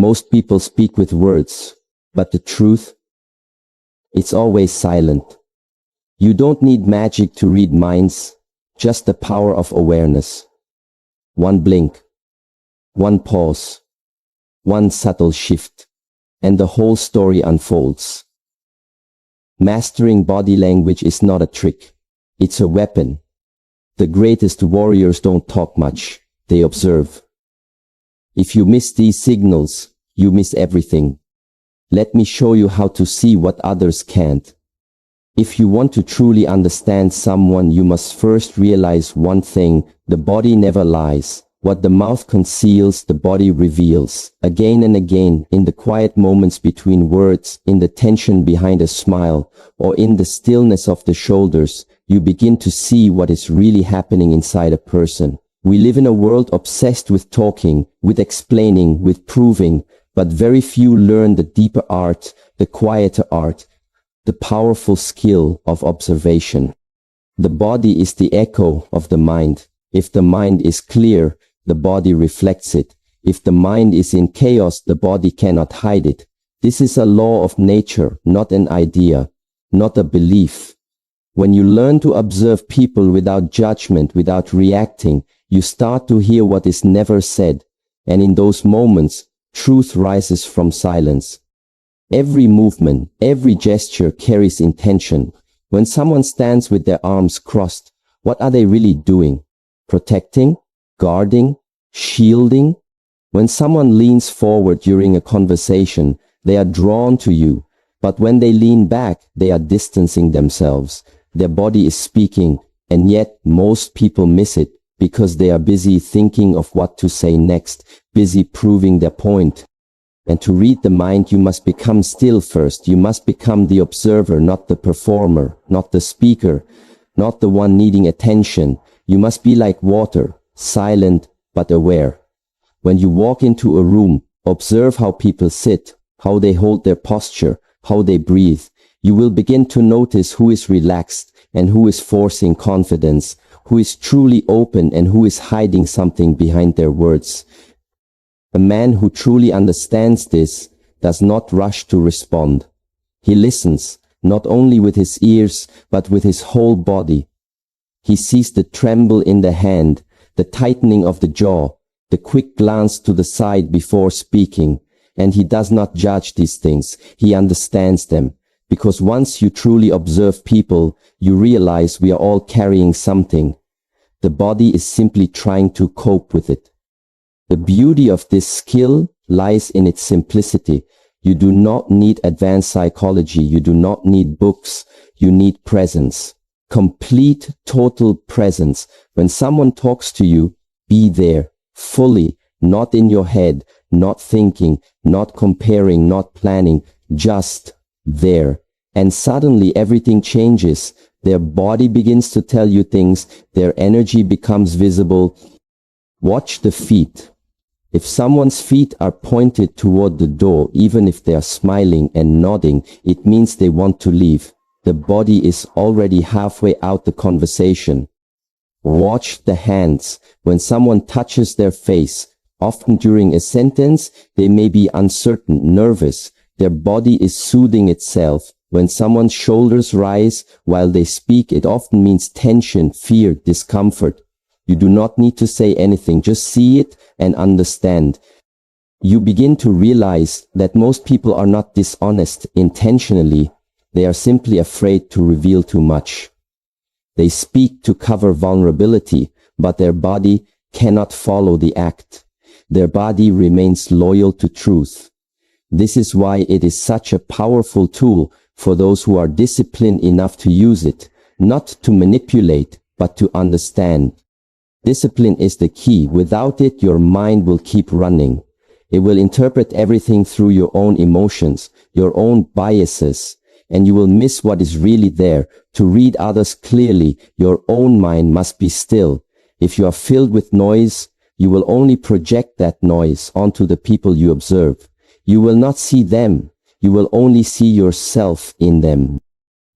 Most people speak with words, but the truth, it's always silent. You don't need magic to read minds, just the power of awareness. One blink, one pause, one subtle shift, and the whole story unfolds. Mastering body language is not a trick, it's a weapon. The greatest warriors don't talk much, they observe. If you miss these signals, you miss everything. Let me show you how to see what others can't. If you want to truly understand someone, you must first realize one thing: the body never lies. What the mouth conceals, the body reveals. Again and again, in the quiet moments between words, in the tension behind a smile, or in the stillness of the shoulders, you begin to see what is really happening inside a person. We live in a world obsessed with talking, with explaining, with proving, but very few learn the deeper art, the quieter art, the powerful skill of observation. The body is the echo of the mind. If the mind is clear, the body reflects it. If the mind is in chaos, the body cannot hide it. This is a law of nature, not an idea, not a belief. When you learn to observe people without judgment, without reacting, you start to hear what is never said, and in those moments, truth rises from silence. Every movement, every gesture carries intention. When someone stands with their arms crossed, what are they really doing? Protecting? Guarding? Shielding? When someone leans forward during a conversation, they are drawn to you, but when they lean back, they are distancing themselves. Their body is speaking, and yet most people miss it because they are busy thinking of what to say next, busy proving their point. And to read the mind, you must become still first. You must become the observer, not the performer, not the speaker, not the one needing attention. You must be like water, silent but aware. When you walk into a room, observe how people sit, how they hold their posture, how they breathe. You will begin to notice who is relaxed and who is forcing confidence, who is truly open and who is hiding something behind their words. A man who truly understands this does not rush to respond. He listens, not only with his ears, but with his whole body. He sees the tremble in the hand, the tightening of the jaw, the quick glance to the side before speaking, and he does not judge these things. He understands them, because once you truly observe people, you realize we are all carrying something. The body is simply trying to cope with it. The beauty of this skill lies in its simplicity. You do not need advanced psychology. You do not need books. You need presence. Complete, total presence. When someone talks to you, be there, fully, not in your head, not thinking, not comparing, not planning, just there. And suddenly everything changes. Their body begins to tell you things. Their energy becomes visible. Watch the feet. If someone's feet are pointed toward the door, even if they are smiling and nodding, it means they want to leave. The body is already halfway out the conversation. Watch the hands. When someone touches their face, often during a sentence, they may be uncertain, nervous. Their body is soothing itself. When someone's shoulders rise while they speak, it often means tension, fear, discomfort. You do not need to say anything, just see it and understand. You begin to realize that most people are not dishonest intentionally. They are simply afraid to reveal too much. They speak to cover vulnerability, but their body cannot follow the act. Their body remains loyal to truth. This is why it is such a powerful tool for those who are disciplined enough to use it, not to manipulate, but to understand. Discipline is the key. Without it, your mind will keep running. It will interpret everything through your own emotions, your own biases, and you will miss what is really there. To read others clearly, your own mind must be still. If you are filled with noise, you will only project that noise onto the people you observe. You will not see them. You will only see yourself in them.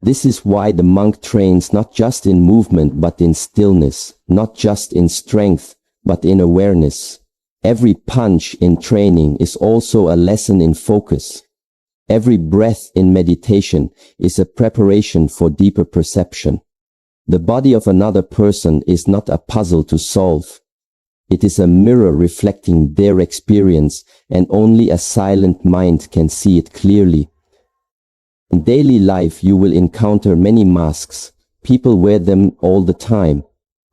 This is why the monk trains not just in movement but in stillness, not just in strength but in awareness. Every punch in training is also a lesson in focus. Every breath in meditation is a preparation for deeper perception. The body of another person is not a puzzle to solve. It is a mirror reflecting their experience, and only a silent mind can see it clearly. In daily life, you will encounter many masks. People wear them all the time.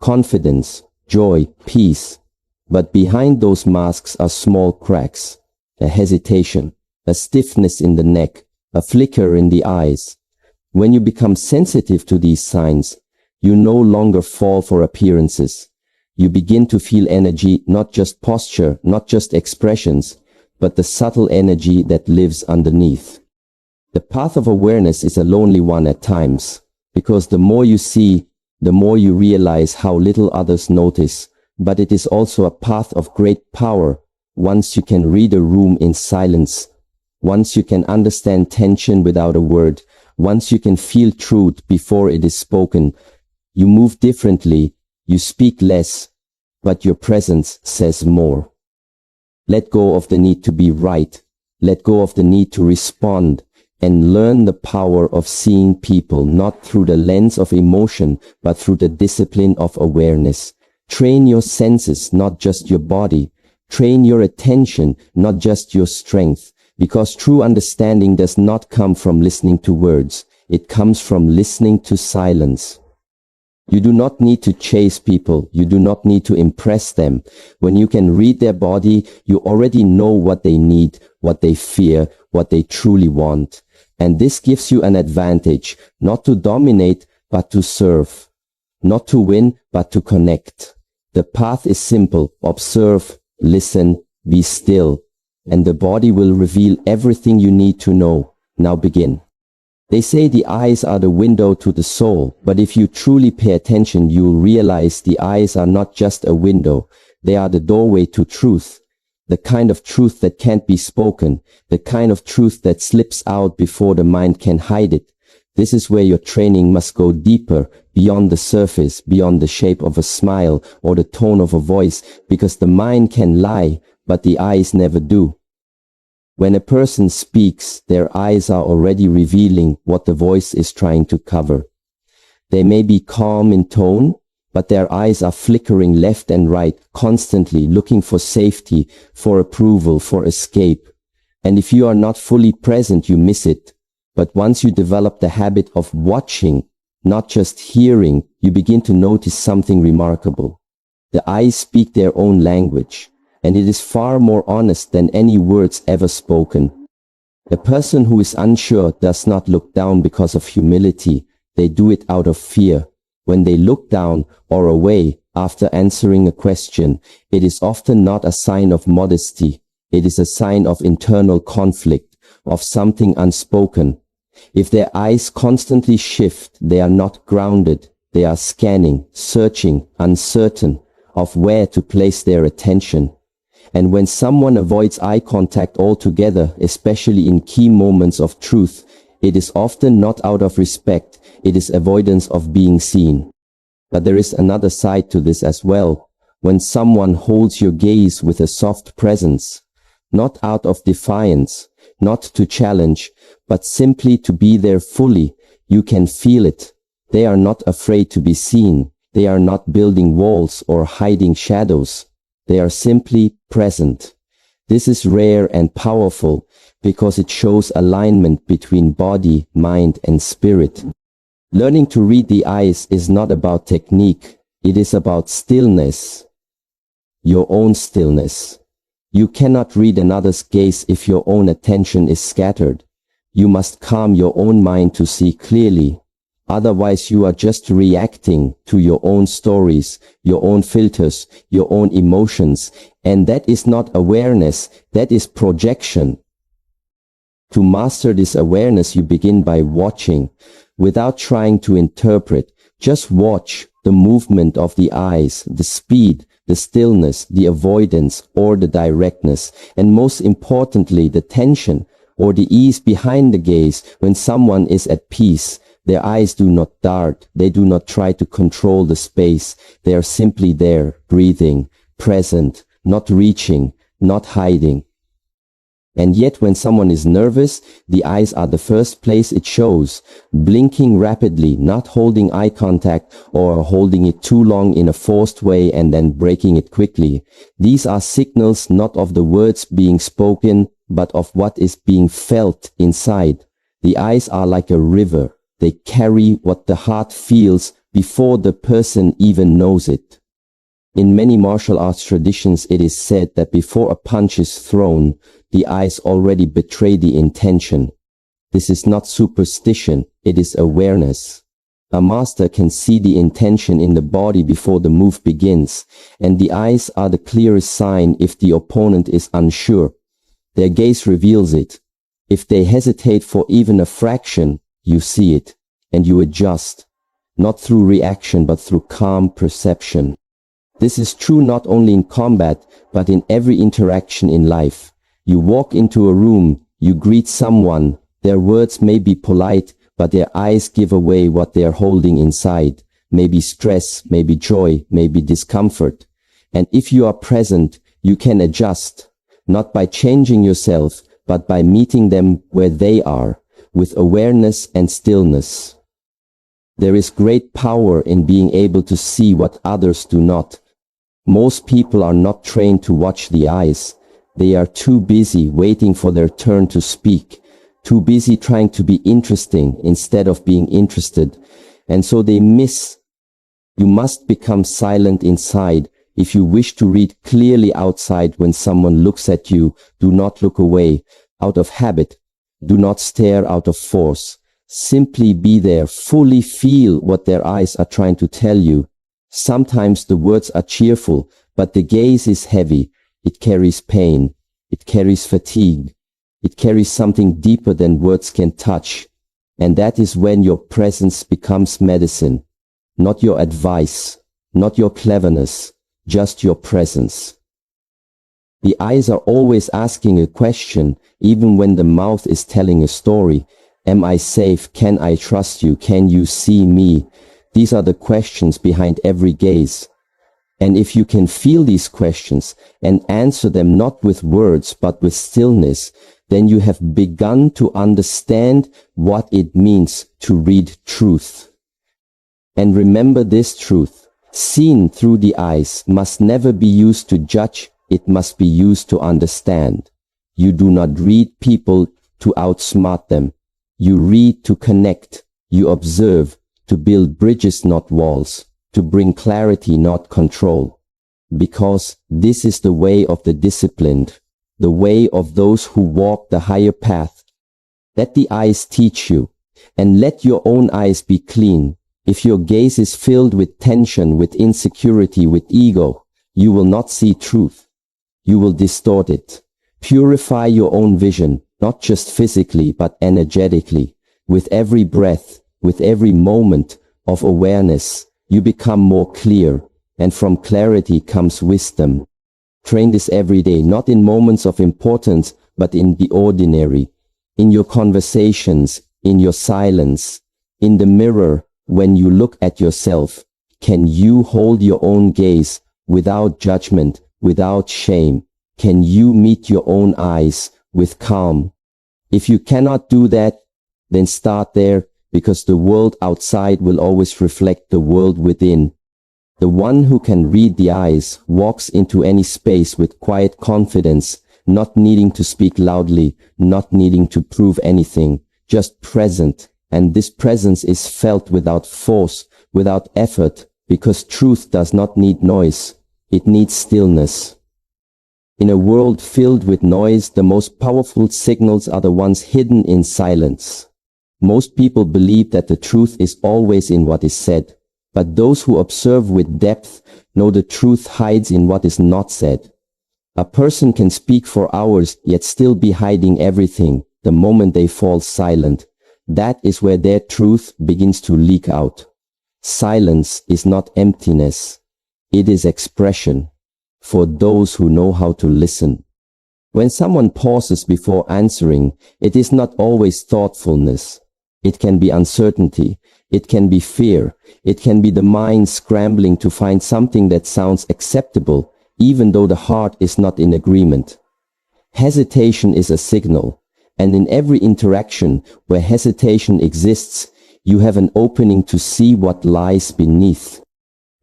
Confidence, joy, peace. But behind those masks are small cracks, a hesitation, a stiffness in the neck, a flicker in the eyes. When you become sensitive to these signs, you no longer fall for appearances. You begin to feel energy, not just posture, not just expressions, but the subtle energy that lives underneath. The path of awareness is a lonely one at times, because the more you see, the more you realize how little others notice, but it is also a path of great power. Once you can read a room in silence, once you can understand tension without a word, once you can feel truth before it is spoken, you move differently, you speak less, but your presence says more. Let go of the need to be right, let go of the need to respond, and learn the power of seeing people not through the lens of emotion, but through the discipline of awareness. Train your senses, not just your body. Train your attention, not just your strength, because true understanding does not come from listening to words. It comes from listening to silence. You do not need to chase people. You do not need to impress them. When you can read their body, you already know what they need, what they fear, what they truly want. And this gives you an advantage, not to dominate, but to serve. Not to win, but to connect. The path is simple. Observe, listen, be still, and the body will reveal everything you need to know. Now begin. They say the eyes are the window to the soul, but if you truly pay attention, you'll realize the eyes are not just a window. They are the doorway to truth. The kind of truth that can't be spoken. The kind of truth that slips out before the mind can hide it. This is where your training must go deeper, beyond the surface, beyond the shape of a smile or the tone of a voice, because the mind can lie, but the eyes never do. When a person speaks, their eyes are already revealing what the voice is trying to cover. They may be calm in tone, but their eyes are flickering left and right, constantly looking for safety, for approval, for escape. And if you are not fully present, you miss it. But once you develop the habit of watching, not just hearing, you begin to notice something remarkable. The eyes speak their own language, and it is far more honest than any words ever spoken. A person who is unsure does not look down because of humility. They do it out of fear. When they look down or away after answering a question, it is often not a sign of modesty. It is a sign of internal conflict, of something unspoken. If their eyes constantly shift, they are not grounded. They are scanning, searching, uncertain of where to place their attention. And when someone avoids eye contact altogether, especially in key moments of truth, it is often not out of respect. It is avoidance of being seen. But there is another side to this as well. When someone holds your gaze with a soft presence, not out of defiance, not to challenge, but simply to be there fully, you can feel it. They are not afraid to be seen. They are not building walls or hiding shadows. They are simply present. This is rare and powerful because it shows alignment between body, mind, and spirit. Learning to read the eyes is not about technique. It is about stillness. Your own stillness. You cannot read another's gaze if your own attention is scattered. You must calm your own mind to see clearly. Otherwise, you are just reacting to your own stories, your own filters, your own emotions. And that is not awareness. That is projection. To master this awareness, you begin by watching, without trying to interpret. Just watch the movement of the eyes, the speed, the stillness, the avoidance, or the directness, and most importantly, the tension or the ease behind the gaze. When someone is at peace, their eyes do not dart. They do not try to control the space. They are simply there, breathing, present, not reaching, not hiding. And yet when someone is nervous, the eyes are the first place it shows, blinking rapidly, not holding eye contact or holding it too long in a forced way and then breaking it quickly. These are signals not of the words being spoken, but of what is being felt inside. The eyes are like a river. They carry what the heart feels before the person even knows it. In many martial arts traditions, it is said that before a punch is thrown, the eyes already betray the intention. This is not superstition, it is awareness. A master can see the intention in the body before the move begins, and the eyes are the clearest sign if the opponent is unsure. Their gaze reveals it. If they hesitate for even a fraction, you see it, and you adjust, not through reaction but through calm perception. This is true not only in combat, but in every interaction in life. You walk into a room, you greet someone, their words may be polite, but their eyes give away what they are holding inside. Maybe stress, maybe joy, maybe discomfort. And if you are present, you can adjust, not by changing yourself, but by meeting them where they are, with awareness and stillness. There is great power in being able to see what others do not. Most people are not trained to watch the eyes. They are too busy waiting for their turn to speak, too busy trying to be interesting instead of being interested, and so they miss. You must become silent inside if you wish to read clearly outside. When someone looks at you, do not look away out of habit. Do not stare out of force. Simply be there, fully feel what their eyes are trying to tell you. Sometimes the words are cheerful, but the gaze is heavy. It carries pain. It carries fatigue. It carries something deeper than words can touch. And that is when your presence becomes medicine. Not your advice, not your cleverness, just your presence. The eyes are always asking a question, even when the mouth is telling a story. Am I safe? Can I trust you? Can you see me? These are the questions behind every gaze. And if you can feel these questions and answer them not with words but with stillness, then you have begun to understand what it means to read truth. And remember this truth, seen through the eyes, must never be used to judge, it must be used to understand. You do not read people to outsmart them. You read to connect. You observe to build bridges, not walls, to bring clarity, not control. Because this is the way of the disciplined, the way of those who walk the higher path. Let the eyes teach you, and let your own eyes be clean. If your gaze is filled with tension, with insecurity, with ego, you will not see truth. You will distort it. Purify your own vision, not just physically, but energetically. With every breath, with every moment of awareness, you become more clear, and from clarity comes wisdom. Train this every day, not in moments of importance, but in the ordinary, in your conversations, in your silence, in the mirror. When you look at yourself, can you hold your own gaze without judgment, without shame? Can you meet your own eyes with calm? If you cannot do that, then start there, because the world outside will always reflect the world within. The one who can read the eyes walks into any space with quiet confidence, not needing to speak loudly, not needing to prove anything, just present. And this presence is felt without force, without effort, because truth does not need noise. It needs stillness. In a world filled with noise, the most powerful signals are the ones hidden in silence. Most people believe that the truth is always in what is said, but those who observe with depth know the truth hides in what is not said. A person can speak for hours yet still be hiding everything the moment they fall silent. That is where their truth begins to leak out. Silence is not emptiness. It is expression for those who know how to listen. When someone pauses before answering, it is not always thoughtfulness. It can be uncertainty. It can be fear. It can be the mind scrambling to find something that sounds acceptable, even though the heart is not in agreement. Hesitation is a signal, and in every interaction where hesitation exists, you have an opening to see what lies beneath.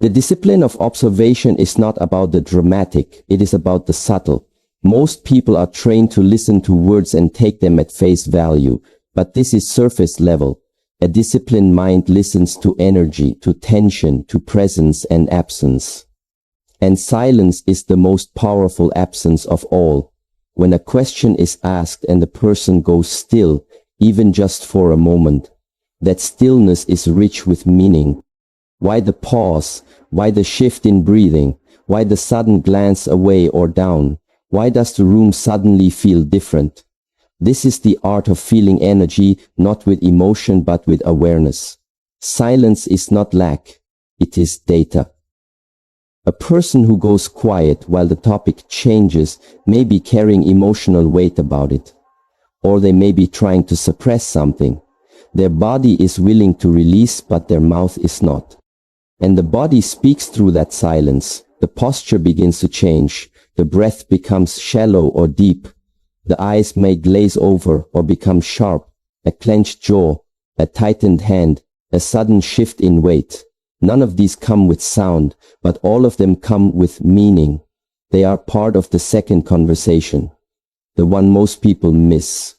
The discipline of observation is not about the dramatic, it is about the subtle. Most people are trained to listen to words and take them at face value, but this is surface level. A disciplined mind listens to energy, to tension, to presence and absence. And silence is the most powerful absence of all. When a question is asked and the person goes still, even just for a moment, that stillness is rich with meaning. Why the pause? Why the shift in breathing? Why the sudden glance away or down? Why does the room suddenly feel different? This is the art of feeling energy, not with emotion but with awareness. Silence is not lack, it is data. A person who goes quiet while the topic changes may be carrying emotional weight about it. Or they may be trying to suppress something. Their body is willing to release, but their mouth is not. And the body speaks through that silence. The posture begins to change. The breath becomes shallow or deep. The eyes may glaze over or become sharp. A clenched jaw, a tightened hand, a sudden shift in weight. None of these come with sound, but all of them come with meaning. They are part of the second conversation, the one most people miss.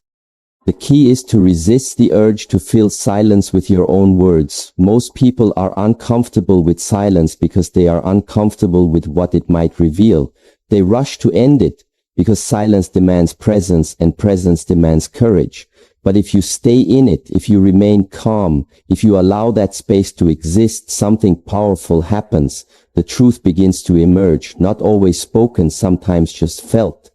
The key is to resist the urge to fill silence with your own words. Most people are uncomfortable with silence because they are uncomfortable with what it might reveal. They rush to end it because silence demands presence and presence demands courage. But if you stay in it, if you remain calm, if you allow that space to exist, something powerful happens. The truth begins to emerge, not always spoken, sometimes just felt.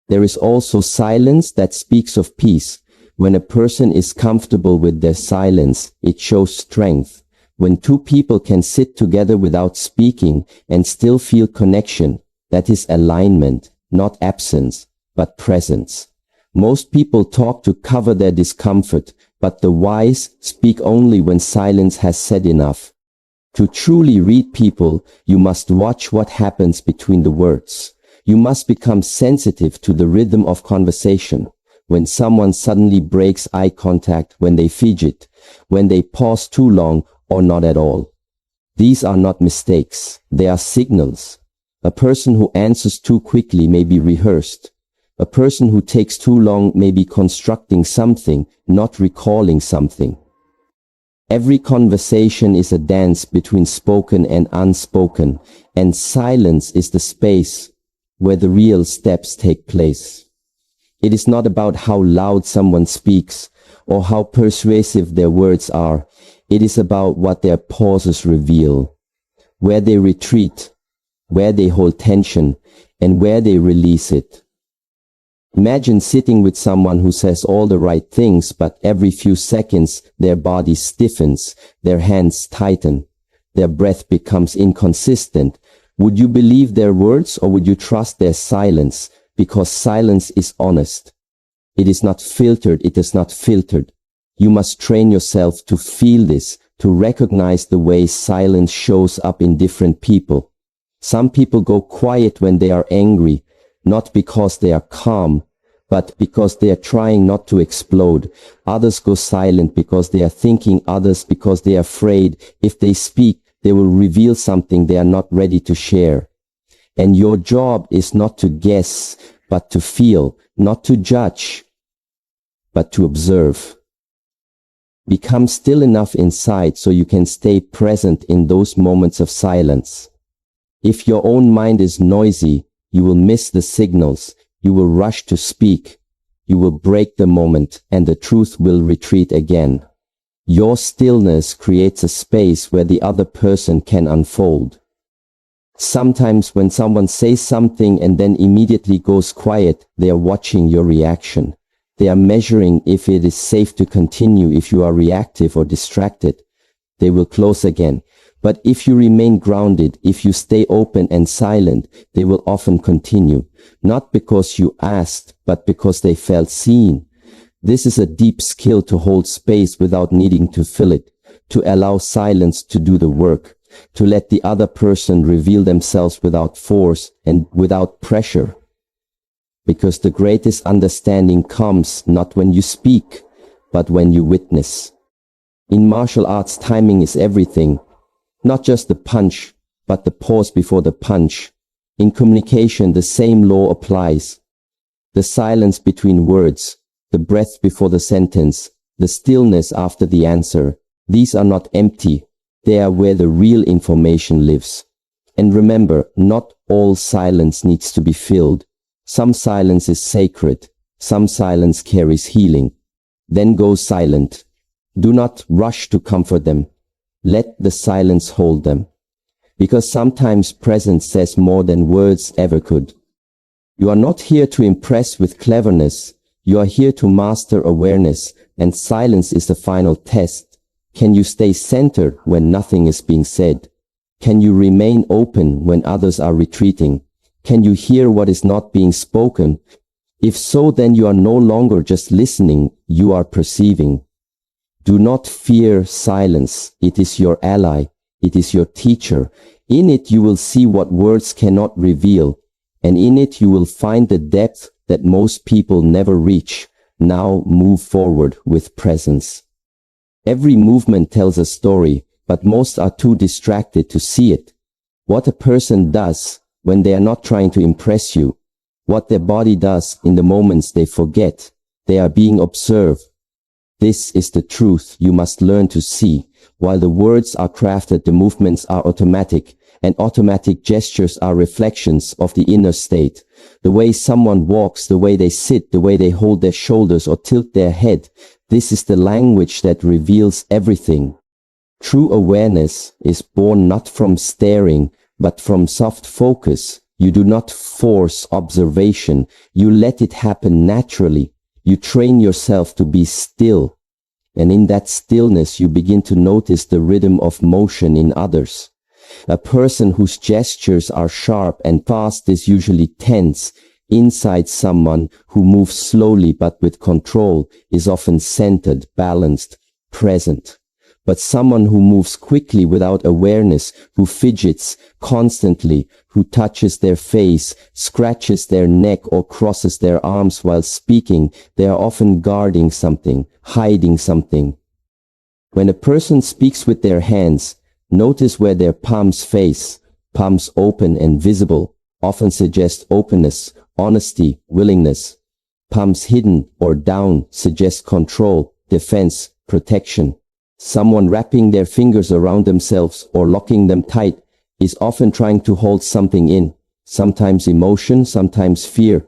There is also silence that speaks of peace. When a person is comfortable with their silence, it shows strength. When two people can sit together without speaking and still feel connection, that is alignment, not absence, but presence. Most people talk to cover their discomfort, but the wise speak only when silence has said enough. To truly read people, you must watch what happens between the words. You must become sensitive to the rhythm of conversation. When someone suddenly breaks eye contact, when they fidget, when they pause too long or not at all. These are not mistakes, they are signals. A person who answers too quickly may be rehearsed. A person who takes too long may be constructing something, not recalling something. Every conversation is a dance between spoken and unspoken, and silence is the space where the real steps take place. It is not about how loud someone speaks or how persuasive their words are. It is about what their pauses reveal, where they retreat, where they hold tension, and where they release it. Imagine sitting with someone who says all the right things, but every few seconds their body stiffens, their hands tighten, their breath becomes inconsistent. Would you believe their words or would you trust their silence? Because silence is honest. It is not filtered, it is not filtered. You must train yourself to feel this, to recognize the way silence shows up in different people. Some people go quiet when they are angry, not because they are calm, but because they are trying not to explode. Others go silent because they are thinking, others because they are afraid. If they speak, they will reveal something they are not ready to share. And your job is not to guess, but to feel, not to judge, but to observe. Become still enough inside so you can stay present in those moments of silence. If your own mind is noisy, you will miss the signals, you will rush to speak, you will break the moment, and the truth will retreat again. Your stillness creates a space where the other person can unfold. Sometimes when someone says something and then immediately goes quiet, they are watching your reaction. They are measuring if it is safe to continue. If you are reactive or distracted, they will close again. But if you remain grounded, if you stay open and silent, they will often continue. Not because you asked, but because they felt seen. This is a deep skill to hold space without needing to fill it, to allow silence to do the work. to let the other person reveal themselves without force and without pressure. Because the greatest understanding comes not when you speak, but when you witness. In martial arts, timing is everything. Not just the punch, but the pause before the punch. In communication, the same law applies. The silence between words, the breath before the sentence, the stillness after the answer. These are not empty. They are where the real information lives. And remember, not all silence needs to be filled. Some silence is sacred. Some silence carries healing. Then go silent. Do not rush to comfort them. Let the silence hold them. Because sometimes presence says more than words ever could. You are not here to impress with cleverness. You are here to master awareness, and silence is the final test. Can you stay centered when nothing is being said? Can you remain open when others are retreating? Can you hear what is not being spoken? If so, then you are no longer just listening, you are perceiving. Do not fear silence. It is your ally. It is your teacher. In it you will see what words cannot reveal, and in it you will find the depth that most people never reach. Now move forward with presence. Every movement tells a story, but most are too distracted to see it. What a person does when they are not trying to impress you, what their body does in the moments they forget, they are being observed. This is the truth you must learn to see. While the words are crafted, the movements are automatic, and automatic gestures are reflections of the inner state. The way someone walks, the way they sit, the way they hold their shoulders or tilt their head, this is the language that reveals everything. True awareness is born not from staring, but from soft focus. You do not force observation. You let it happen naturally. You train yourself to be still. And in that stillness, you begin to notice the rhythm of motion in others. A person whose gestures are sharp and fast is usually tense. Inside, someone who moves slowly but with control is often centered, balanced, present. But someone who moves quickly without awareness, who fidgets constantly, who touches their face, scratches their neck or crosses their arms while speaking, they are often guarding something, hiding something. When a person speaks with their hands, notice where their palms face. Palms open and visible often suggest openness, honesty, willingness. Palms hidden or down suggest control, defense, protection. Someone wrapping their fingers around themselves or locking them tight is often trying to hold something in, sometimes emotion, sometimes fear.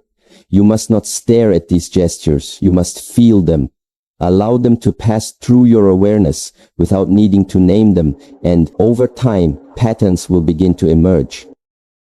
You must not stare at these gestures. You must feel them. Allow them to pass through your awareness without needing to name them, and over time, patterns will begin to emerge.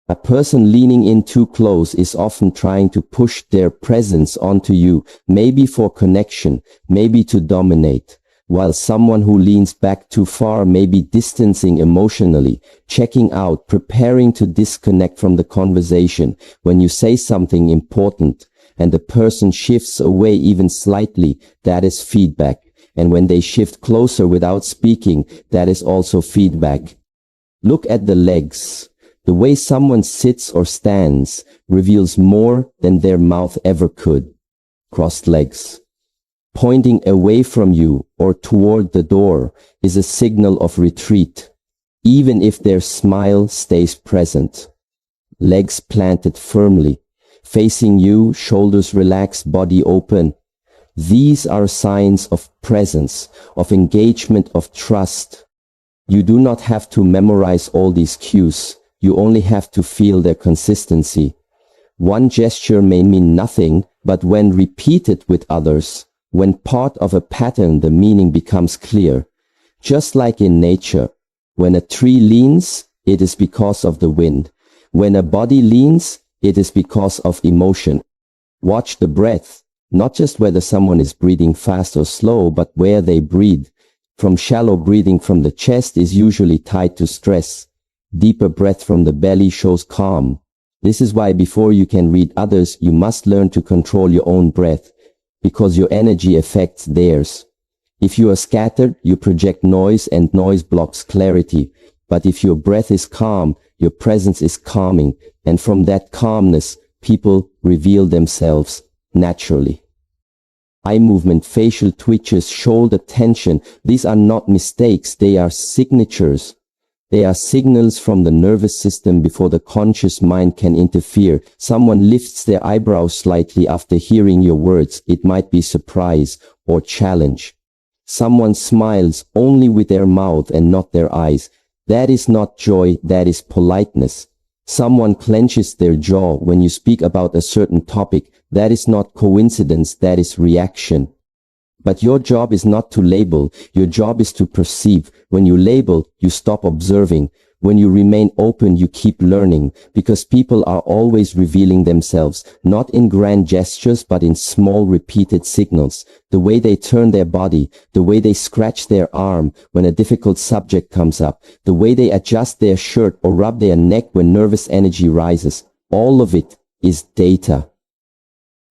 A person leaning in too close is often trying to push their presence onto you, maybe for connection, maybe to dominate. While someone who leans back too far may be distancing emotionally, checking out, preparing to disconnect from the conversation. When you say something important and the person shifts away even slightly, that is feedback. And when they shift closer without speaking, that is also feedback. Look at the legs. The way someone sits or stands reveals more than their mouth ever could. Crossed legs. Pointing away from you or toward the door is a signal of retreat, even if their smile stays present. Legs planted firmly, facing you, shoulders relaxed, body open. These are signs of presence, of engagement, of trust. You do not have to memorize all these cues. You only have to feel their consistency. One gesture may mean nothing, but when repeated with others, when part of a pattern, the meaning becomes clear. Just like in nature, when a tree leans, it is because of the wind. When a body leans, it is because of emotion. Watch the breath, not just whether someone is breathing fast or slow, but where they breathe. From shallow breathing from the chest is usually tied to stress. Deeper breath from the belly shows calm. This is why before you can read others, you must learn to control your own breath, because your energy affects theirs. If you are scattered, you project noise, and noise blocks clarity. But if your breath is calm, your presence is calming, and from that calmness, people reveal themselves naturally. Eye movement, facial twitches, shoulder tension, these are not mistakes, they are signatures. They are signals from the nervous system before the conscious mind can interfere. Someone lifts their eyebrows slightly after hearing your words. It might be surprise or challenge. Someone smiles only with their mouth and not their eyes. That is not joy, that is politeness. Someone clenches their jaw when you speak about a certain topic. That is not coincidence, that is reaction. But your job is not to label, your job is to perceive. When you label, you stop observing. When you remain open, you keep learning, because people are always revealing themselves, not in grand gestures, but in small repeated signals. The way they turn their body, the way they scratch their arm when a difficult subject comes up, the way they adjust their shirt or rub their neck when nervous energy rises. All of it is data.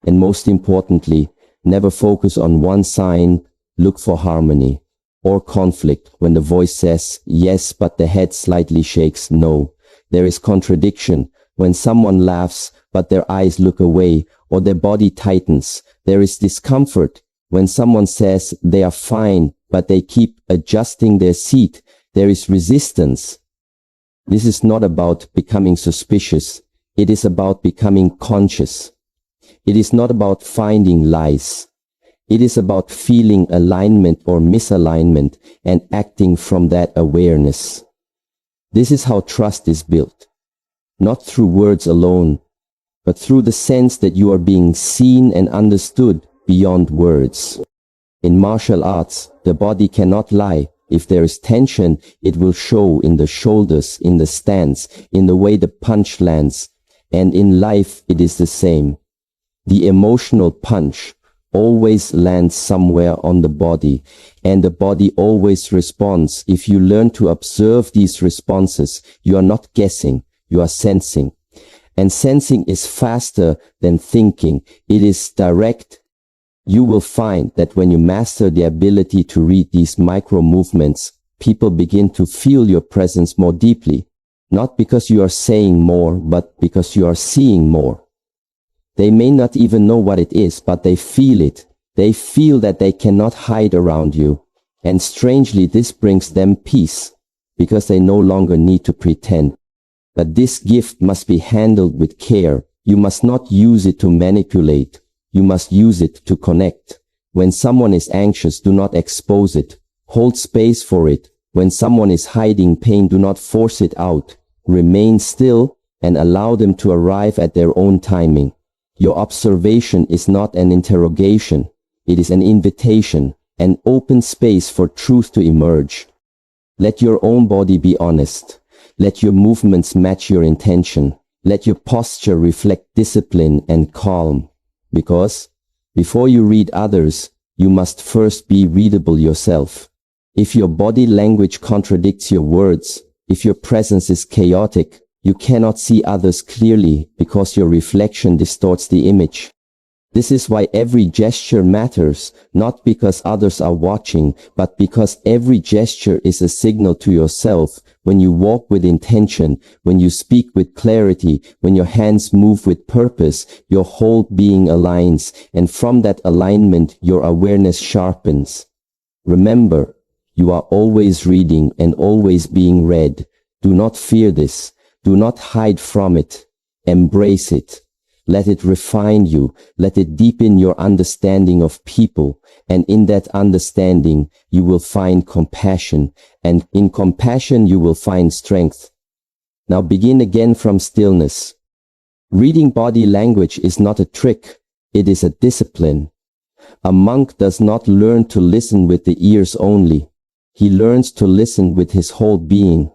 And most importantly, never focus on one sign, look for harmony or conflict when the voice says yes but the head slightly shakes no. There is contradiction when someone laughs but their eyes look away or their body tightens. There is discomfort when someone says they are fine but they keep adjusting their seat. There is resistance. This is not about becoming suspicious. It is about becoming conscious. It is not about finding lies. It is about feeling alignment or misalignment and acting from that awareness. This is how trust is built. Not through words alone, but through the sense that you are being seen and understood beyond words. In martial arts, the body cannot lie. If there is tension, it will show in the shoulders, in the stance, in the way the punch lands. And in life, it is the same. The emotional punch always lands somewhere on the body, and the body always responds. If you learn to observe these responses, you are not guessing, you are sensing. And sensing is faster than thinking. It is direct. You will find that when you master the ability to read these micro movements, people begin to feel your presence more deeply, not because you are saying more, but because you are seeing more. They may not even know what it is, but they feel it. They feel that they cannot hide around you. And strangely, this brings them peace, because they no longer need to pretend. But this gift must be handled with care. You must not use it to manipulate. You must use it to connect. When someone is anxious, do not expose it. Hold space for it. When someone is hiding pain, do not force it out. Remain still and allow them to arrive at their own timing. Your observation is not an interrogation. It is an invitation, an open space for truth to emerge. Let your own body be honest. Let your movements match your intention. Let your posture reflect discipline and calm. Because before you read others, you must first be readable yourself. If your body language contradicts your words, if your presence is chaotic, you cannot see others clearly because your reflection distorts the image. This is why every gesture matters, not because others are watching, but because every gesture is a signal to yourself. When you walk with intention, when you speak with clarity, when your hands move with purpose, your whole being aligns, and from that alignment, your awareness sharpens. Remember, you are always reading and always being read. Do not fear this. Do not hide from it. Embrace it. Let it refine you. Let it deepen your understanding of people. And in that understanding, you will find compassion. And in compassion, you will find strength. Now begin again from stillness. Reading body language is not a trick. It is a discipline. A monk does not learn to listen with the ears only. He learns to listen with his whole being.